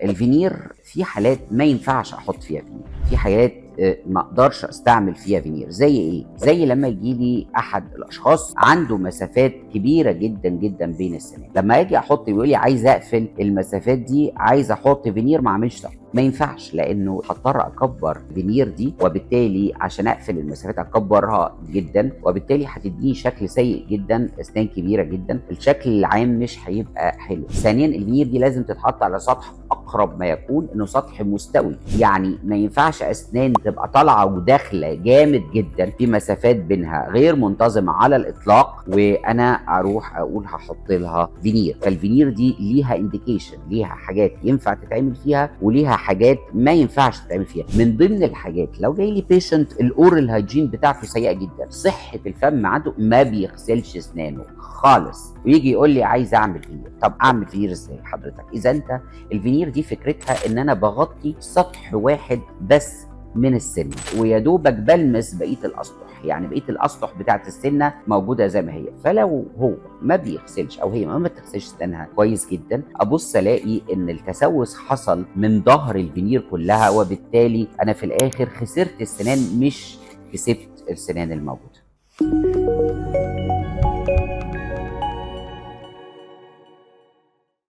الفينير في حالات ما ينفعش احط فيها فينير، في حالات ما اقدرش استعمل فيها فينير. زي ايه؟ زي لما يجي لي احد الاشخاص عنده مسافات كبيره جدا جدا بين السنان، لما اجي احط يقول لي عايز اقفل المسافات دي، عايز احط فينير، ما اعملش ده، ما ينفعش، لانه هضطر اكبر فينير دي، وبالتالي عشان اقفل المسافات اكبرها جدا، وبالتالي هتديني شكل سيء جدا، اسنان كبيره جدا، الشكل العام مش هيبقى حلو. ثانيا الفينير دي لازم تتحط على سطح اقرب ما يكون انه سطح مستوي، يعني ما ينفعش اسنان تبقى طالعه وداخله جامد جدا في مسافات بينها غير منتظمه على الاطلاق، وانا اروح اقول هحط لها فينير. فالفينير دي ليها انديكيشن، ليها حاجات ينفع تتعمل فيها وليها حاجات ما ينفعش تتعمل فيها. من ضمن الحاجات لو جاي لي بيشنت الاورال هايجين بتاعته سيئه جدا، صحه الفم عنده ما بيغسلش اسنانه خالص، ويجي يقول لي عايز اعمل فينير. طب اعمل فينير ازاي حضرتك؟ اذا انت الفينير دي فكرتها ان انا بغطي سطح واحد بس من السن، ويا دوبك بلمس بقيه الاسطح، يعني بقيه الاسطح بتاعت السنه موجوده زي ما هي. فلو هو ما بيغسلش او هي ما بتغسلش سنانها كويس جدا، ابص الاقي ان التسوس حصل من ظهر الفينير كلها، وبالتالي انا في الاخر خسرت السنان مش كسبت السنان الموجوده.